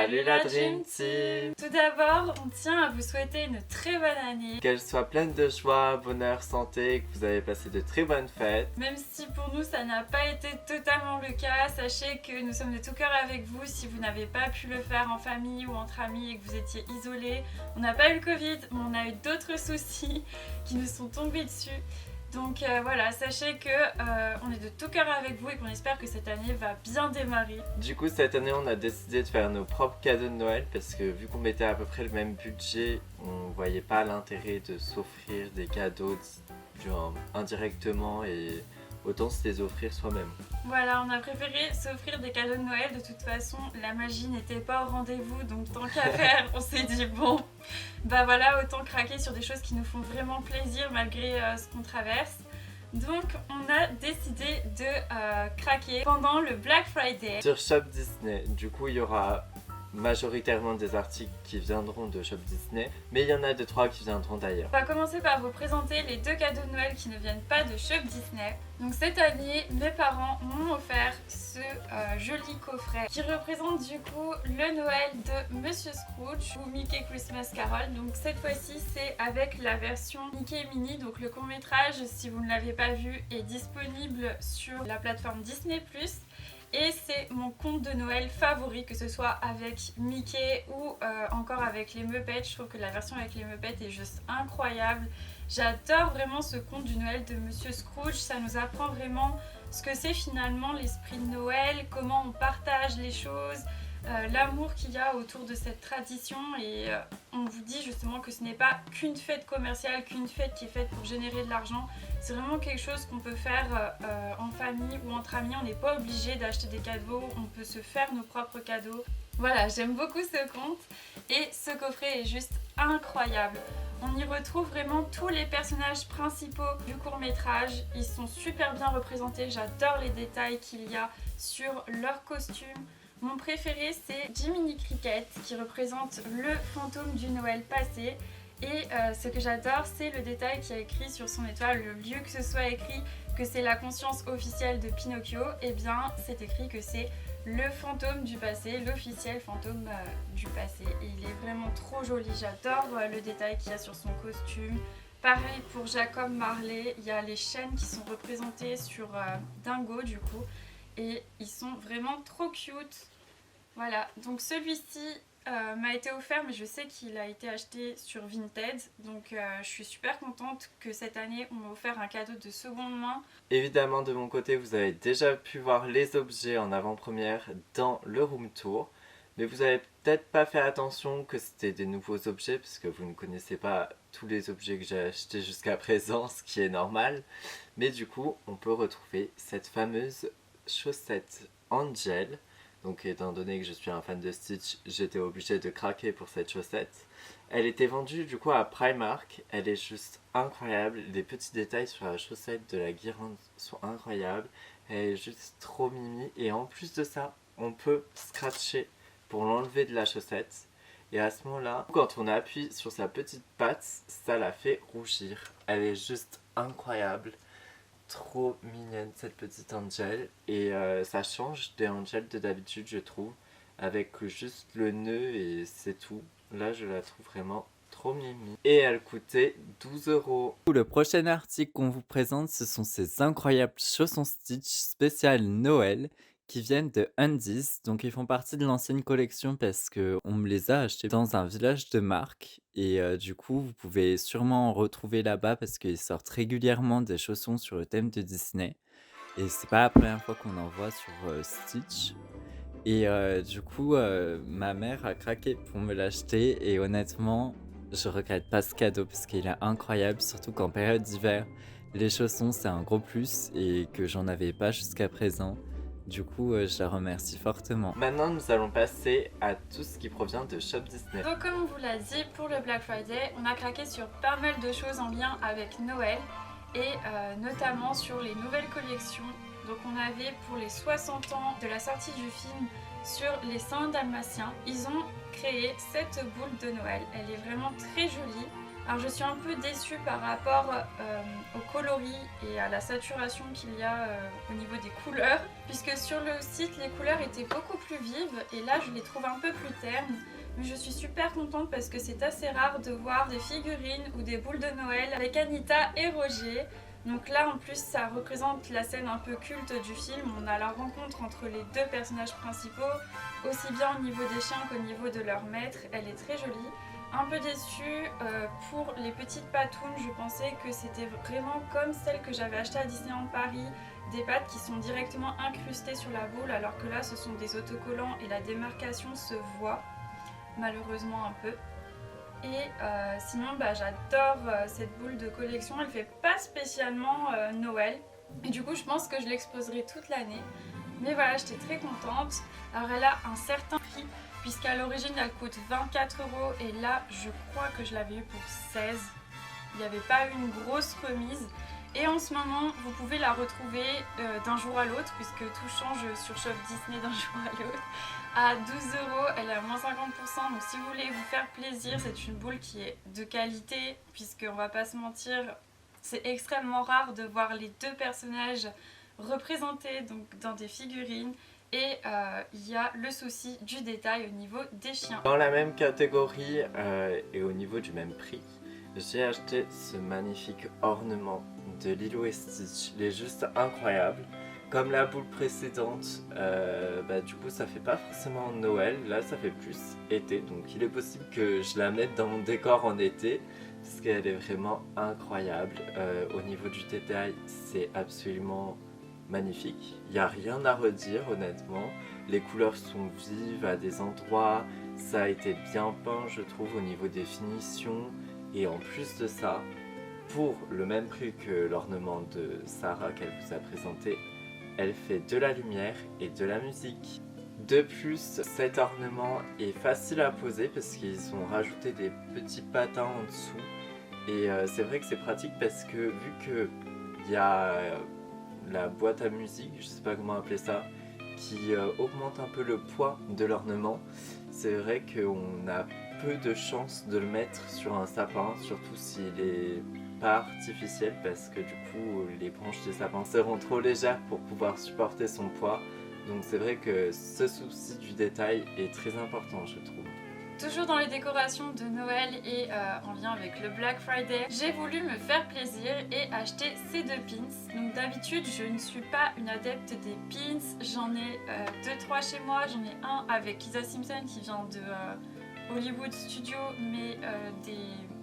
Salut la Dream Team! Tout d'abord, on tient à vous souhaiter une très bonne année. Qu'elle soit pleine de joie, bonheur, santé, que vous avez passé de très bonnes fêtes. Même si pour nous ça n'a pas été totalement le cas, sachez que nous sommes de tout cœur avec vous si vous n'avez pas pu le faire en famille ou entre amis et que vous étiez isolés. On n'a pas eu le Covid, mais on a eu d'autres soucis qui nous sont tombés dessus. Donc voilà, sachez que on est de tout cœur avec vous et qu'on espère que cette année va bien démarrer. Du coup, cette année, on a décidé de faire nos propres cadeaux de Noël parce que vu qu'on mettait à peu près le même budget, on voyait pas l'intérêt de s'offrir des cadeaux genre indirectement et autant se les offrir soi-même. Voilà, on a préféré s'offrir des cadeaux de Noël. De toute façon, la magie n'était pas au rendez-vous, donc tant qu'à faire, on s'est dit bon, bah voilà, autant craquer sur des choses qui nous font vraiment plaisir malgré ce qu'on traverse. Donc on a décidé de craquer pendant le Black Friday. Sur Shop Disney, du coup, il y aura majoritairement des articles qui viendront de Shop Disney, mais il y en a 2-3 qui viendront d'ailleurs. On va commencer par vous présenter les deux cadeaux de Noël qui ne viennent pas de Shop Disney. Donc cette année, mes parents m'ont offert ce joli coffret qui représente du coup le Noël de Monsieur Scrooge ou Mickey Christmas Carol. Donc cette fois-ci, c'est avec la version Mickey Mini. Donc le court-métrage, si vous ne l'avez pas vu, est disponible sur la plateforme Disney+. Et c'est mon conte de Noël favori, que ce soit avec Mickey ou encore avec les Muppets. Je trouve que la version avec les Muppets est juste incroyable. J'adore vraiment ce conte du Noël de Monsieur Scrooge. Ça nous apprend vraiment ce que c'est finalement l'esprit de Noël, comment on partage les choses, l'amour qu'il y a autour de cette tradition. Et on vous dit justement que ce n'est pas qu'une fête commerciale, qu'une fête qui est faite pour générer de l'argent. C'est vraiment quelque chose qu'on peut faire en famille ou entre amis. On n'est pas obligé d'acheter des cadeaux, on peut se faire nos propres cadeaux. Voilà, j'aime beaucoup ce conte et ce coffret est juste incroyable. On y retrouve vraiment tous les personnages principaux du court-métrage. Ils sont super bien représentés, j'adore les détails qu'il y a sur leurs costumes. Mon préféré, c'est Jiminy Cricket qui représente le fantôme du Noël passé. Et ce que j'adore, c'est le détail qui est écrit sur son étoile, le lieu que ce soit écrit que c'est la conscience officielle de Pinocchio, et bien c'est écrit que c'est le fantôme du passé, l'officiel fantôme du passé. Et il est vraiment trop joli, j'adore le détail qu'il y a sur son costume. Pareil pour Jacob Marley, il y a les chaînes qui sont représentées sur Dingo du coup, et ils sont vraiment trop cute. Voilà, donc celui-ci m'a été offert, mais je sais qu'il a été acheté sur Vinted, donc je suis super contente que cette année on m'a offert un cadeau de seconde main. Évidemment, de mon côté, vous avez déjà pu voir les objets en avant-première dans le room tour, mais vous avez peut-être pas fait attention que c'était des nouveaux objets parce que vous ne connaissez pas tous les objets que j'ai achetés jusqu'à présent, ce qui est normal. Mais du coup, on peut retrouver cette fameuse chaussette Angel. Donc étant donné que je suis un fan de Stitch, j'étais obligé de craquer pour cette chaussette. Elle était vendue du coup à Primark, elle est juste incroyable. Les petits détails sur la chaussette de la guirlande sont incroyables. Elle est juste trop mimi et en plus de ça, on peut scratcher pour l'enlever de la chaussette. Et à ce moment-là, quand on appuie sur sa petite patte, ça la fait rougir. Elle est juste incroyable. Trop mignonne cette petite Angel et ça change des Angel de d'habitude je trouve, avec juste le nœud et c'est tout. Là je la trouve vraiment trop mimi et elle coûtait 12 €. Le prochain article qu'on vous présente, ce sont ces incroyables chaussons Stitch spécial Noël qui viennent de Undies. Donc ils font partie de l'ancienne collection parce que on me les a achetés dans un village de marque et du coup vous pouvez sûrement en retrouver là-bas parce qu'ils sortent régulièrement des chaussons sur le thème de Disney et c'est pas la première fois qu'on en voit sur Stitch. Et du coup ma mère a craqué pour me l'acheter et honnêtement je regrette pas ce cadeau parce qu'il est incroyable, surtout qu'en période d'hiver les chaussons c'est un gros plus et que j'en avais pas jusqu'à présent. Du coup, je la remercie fortement. Maintenant, nous allons passer à tout ce qui provient de Shop Disney. Donc comme on vous l'a dit, pour le Black Friday, on a craqué sur pas mal de choses en lien avec Noël et notamment sur les nouvelles collections. Donc on avait pour les 60 ans de la sortie du film sur les 101 Dalmatiens, ils ont créé cette boule de Noël. Elle est vraiment très jolie. Alors je suis un peu déçue par rapport au coloris et à la saturation qu'il y a au niveau des couleurs, puisque sur le site les couleurs étaient beaucoup plus vives et là je les trouve un peu plus ternes. Mais je suis super contente parce que c'est assez rare de voir des figurines ou des boules de Noël avec Anita et Roger. Donc là en plus ça représente la scène un peu culte du film, on a la rencontre entre les deux personnages principaux, aussi bien au niveau des chiens qu'au niveau de leur maître, elle est très jolie. Un peu déçue pour les petites patounes, je pensais que c'était vraiment comme celles que j'avais achetées à Disneyland Paris, des pattes qui sont directement incrustées sur la boule alors que là ce sont des autocollants et la démarcation se voit malheureusement un peu. Et sinon j'adore cette boule de collection, elle fait pas spécialement Noël et du coup je pense que je l'exposerai toute l'année. Mais voilà, j'étais très contente. Alors elle a un certain prix puisqu'à l'origine elle coûte 24 € et là je crois que je l'avais eu pour 16. Il n'y avait pas eu une grosse remise. Et en ce moment vous pouvez la retrouver d'un jour à l'autre puisque tout change sur Shop Disney d'un jour à l'autre. À 12 €, elle est à moins 50%, donc si vous voulez vous faire plaisir, c'est une boule qui est de qualité, puisqu'on va pas se mentir, c'est extrêmement rare de voir les deux personnages représentés donc, dans des figurines, et il y a le souci du détail au niveau des chiens. Dans la même catégorie et au niveau du même prix, j'ai acheté ce magnifique ornement de Lilo et Stitch, il est juste incroyable. Comme la boule précédente, du coup ça fait pas forcément Noël, là ça fait plus été, donc il est possible que je la mette dans mon décor en été, parce qu'elle est vraiment incroyable. Au niveau du détail, c'est absolument magnifique, il n'y a rien à redire honnêtement, les couleurs sont vives à des endroits, ça a été bien peint je trouve au niveau des finitions, et en plus de ça, pour le même prix que l'ornement de Sarah qu'elle vous a présenté, elle fait de la lumière et de la musique. De plus, cet ornement est facile à poser parce qu'ils ont rajouté des petits patins en dessous. Et c'est vrai que c'est pratique parce que vu qu'il y a la boîte à musique, je sais pas comment appeler ça, qui augmente un peu le poids de l'ornement, c'est vrai qu'on a peu de chances de le mettre sur un sapin, surtout s'il est pas artificiel parce que du coup les branches des sapins seront trop légères pour pouvoir supporter son poids. Donc c'est vrai que ce souci du détail est très important je trouve. Toujours dans les décorations de Noël et en lien avec le Black Friday, j'ai voulu me faire plaisir et acheter ces deux pins. Donc d'habitude je ne suis pas une adepte des pins, j'en ai 2-3 chez moi, j'en ai un avec Lisa Simpson qui vient de Hollywood Studio mais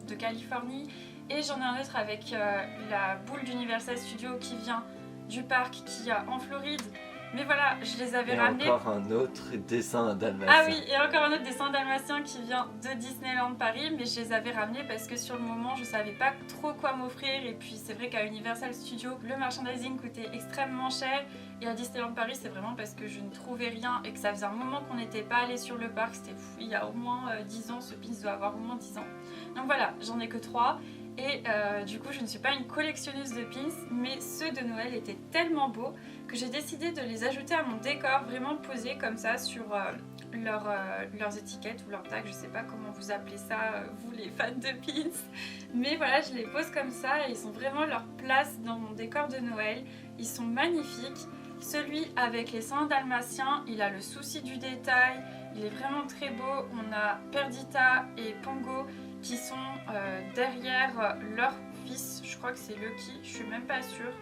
de Californie. Et j'en ai un autre avec la boule d'Universal Studios qui vient du parc qu'il y a en Floride. Mais voilà, je les avais ramenés. Et encore un autre dessin dalmatien. Ah oui, et encore un autre dessin dalmatien qui vient de Disneyland Paris. Mais je les avais ramenés parce que sur le moment, je savais pas trop quoi m'offrir. Et puis c'est vrai qu'à Universal Studios, le merchandising coûtait extrêmement cher. Et à Disneyland Paris, c'est vraiment parce que je ne trouvais rien et que ça faisait un moment qu'on n'était pas allé sur le parc. C'était fou, il y a au moins 10 ans, ce pin doit avoir au moins 10 ans. Donc voilà, j'en ai que 3. Et du coup je ne suis pas une collectionneuse de pins, mais ceux de Noël étaient tellement beaux que j'ai décidé de les ajouter à mon décor, vraiment posés comme ça sur leurs étiquettes ou leurs tags, je sais pas comment vous appelez ça vous les fans de pins, mais voilà je les pose comme ça et ils sont vraiment leur place dans mon décor de Noël, ils sont magnifiques. Celui avec les seins dalmatiens, il a le souci du détail, il est vraiment très beau. On a Perdita et Pongo qui sont derrière leur fils, je crois que c'est Lucky, je suis même pas sûre.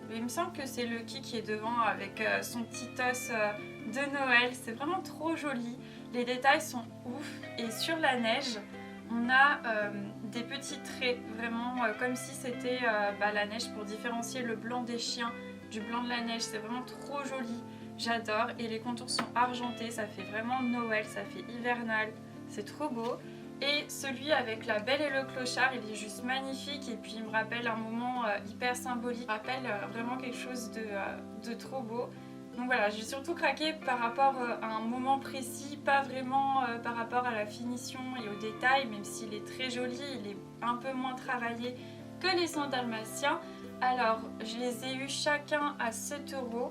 Mais il me semble que c'est Lucky qui est devant avec son petit os de Noël, c'est vraiment trop joli. Les détails sont ouf et sur la neige, on a des petits traits, vraiment comme si c'était la neige pour différencier le blanc des chiens du blanc de la neige, c'est vraiment trop joli, j'adore. Et les contours sont argentés, ça fait vraiment Noël, ça fait hivernal, c'est trop beau. Et celui avec la Belle et le Clochard, il est juste magnifique et puis il me rappelle un moment hyper symbolique, il me rappelle vraiment quelque chose de trop beau. Donc voilà, j'ai surtout craqué par rapport à un moment précis, pas vraiment par rapport à la finition et au détail, même s'il est très joli, il est un peu moins travaillé que les seins dalmatiens. Alors, je les ai eus chacun à 7 €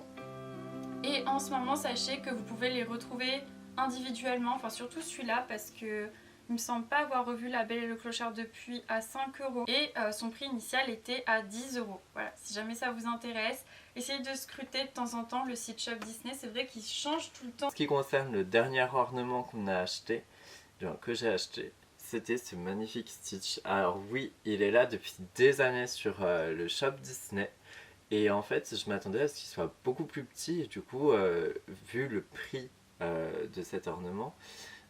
et en ce moment, sachez que vous pouvez les retrouver individuellement, enfin surtout celui-là parce que Il me semble pas avoir revu La Belle et le Clochard depuis à 5 € et son prix initial était à 10 €. Voilà, si jamais ça vous intéresse, essayez de scruter de temps en temps le site Shop Disney, c'est vrai qu'il change tout le temps. En ce qui concerne le dernier ornement qu'on a acheté, que j'ai acheté, c'était ce magnifique Stitch. Alors oui, il est là depuis des années sur le Shop Disney. Et en fait, je m'attendais à ce qu'il soit beaucoup plus petit. Et du coup, vu le prix de cet ornement,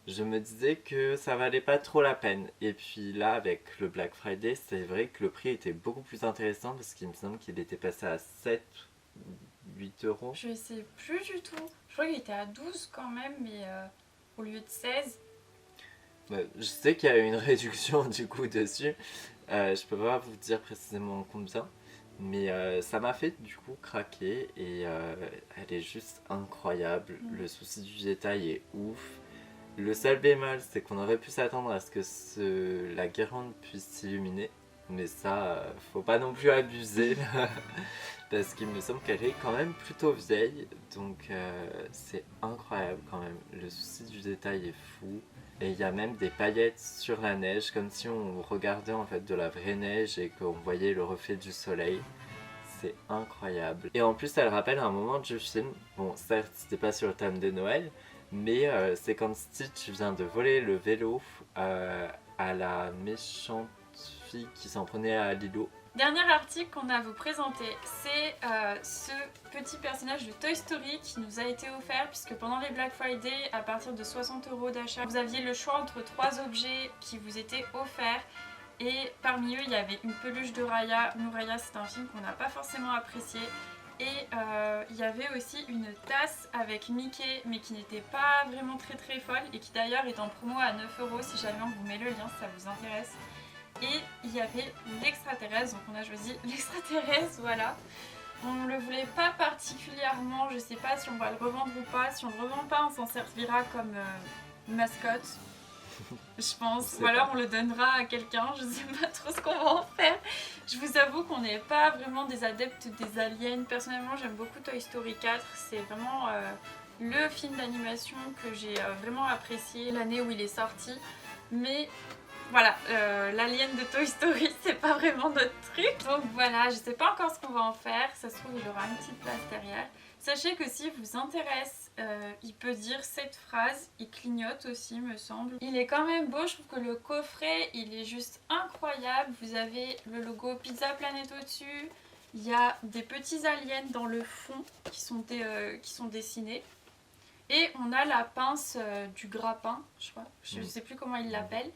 je me disais que ça valait pas trop la peine. Et puis là, avec le Black Friday, c'est vrai que le prix était beaucoup plus intéressant parce qu'il me semble qu'il était passé à 7-8 €. Je sais plus du tout. Je crois qu'il était à 12 quand même, mais au lieu de 16. Je sais qu'il y a eu une réduction du coup dessus. Je peux pas vous dire précisément combien. Mais ça m'a fait du coup craquer et elle est juste incroyable. Le souci du détail est ouf. Le seul bémol, c'est qu'on aurait pu s'attendre à ce que la guirlande puisse s'illuminer. Mais ça, faut pas non plus abuser. Parce qu'il me semble qu'elle est quand même plutôt vieille. Donc c'est incroyable quand même. Le souci du détail est fou. Et il y a même des paillettes sur la neige, comme si on regardait en fait de la vraie neige et qu'on voyait le reflet du soleil. C'est incroyable. Et en plus, elle rappelle un moment du film. Bon, certes, c'était pas sur le thème de Noël, mais c'est quand Stitch vient de voler le vélo à la méchante fille qui s'en prenait à Lilo. Dernier article qu'on a à vous présenter, c'est ce petit personnage de Toy Story qui nous a été offert puisque pendant les Black Friday, à partir de 60 € d'achat, vous aviez le choix entre 3 objets qui vous étaient offerts et parmi eux il y avait une peluche de Raya. Nous, Raya, c'est un film qu'on n'a pas forcément apprécié. Et il y avait aussi une tasse avec Mickey mais qui n'était pas vraiment très folle et qui d'ailleurs est en promo à 9 € si jamais on vous met le lien si ça vous intéresse. Et il y avait l'extraterrestre, donc on a choisi l'extraterrestre, voilà. On ne le voulait pas particulièrement, je sais pas si on va le revendre ou pas. Si on ne le revend pas, on s'en servira comme mascotte, je pense. Ou alors on le donnera à quelqu'un, je sais pas trop ce qu'on va en faire. Je vous avoue qu'on n'est pas vraiment des adeptes des aliens. Personnellement, j'aime beaucoup Toy Story 4, c'est vraiment le film d'animation que j'ai vraiment apprécié l'année où il est sorti. Mais voilà, l'alien de Toy Story, c'est pas vraiment notre truc. Donc voilà, je sais pas encore ce qu'on va en faire. Ça se trouve, il y aura une petite place derrière. Sachez que si vous intéresse, il peut dire cette phrase. Il clignote aussi, me semble. Il est quand même beau. Je trouve que le coffret, il est juste incroyable. Vous avez le logo Pizza Planet au-dessus. Il y a des petits aliens dans le fond qui sont dessinés. Et on a la pince du grappin, je crois. Je sais plus comment il l'appelle,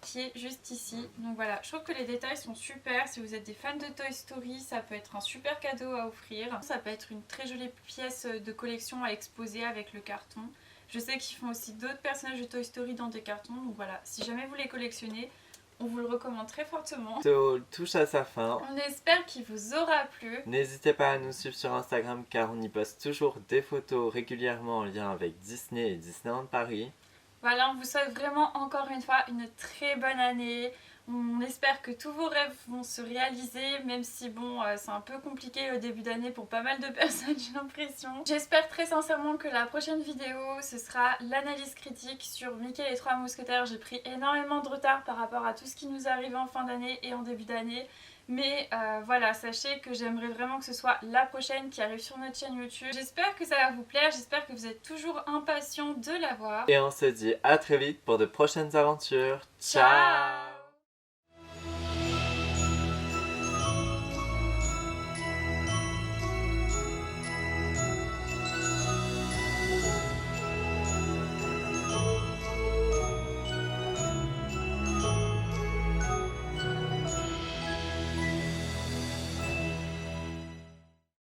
qui est juste ici. Donc voilà, je trouve que les détails sont super. Si vous êtes des fans de Toy Story, ça peut être un super cadeau à offrir. Ça peut être une très jolie pièce de collection à exposer avec le carton. Je sais qu'ils font aussi d'autres personnages de Toy Story dans des cartons. Donc voilà, si jamais vous les collectionnez, on vous le recommande très fortement. Ça touche à sa fin. On espère qu'il vous aura plu. N'hésitez pas à nous suivre sur Instagram car on y poste toujours des photos régulièrement en lien avec Disney et Disneyland Paris. Voilà, on vous souhaite vraiment encore une fois une très bonne année. On espère que tous vos rêves vont se réaliser, même si bon, c'est un peu compliqué au début d'année pour pas mal de personnes, j'ai l'impression. J'espère très sincèrement que la prochaine vidéo, ce sera l'analyse critique sur Mickey et les 3 mousquetaires. J'ai pris énormément de retard par rapport à tout ce qui nous arrive en fin d'année et en début d'année. Mais voilà, sachez que j'aimerais vraiment que ce soit la prochaine qui arrive sur notre chaîne YouTube. J'espère que ça va vous plaire, j'espère que vous êtes toujours impatients de la voir. Et on se dit à très vite pour de prochaines aventures. Ciao.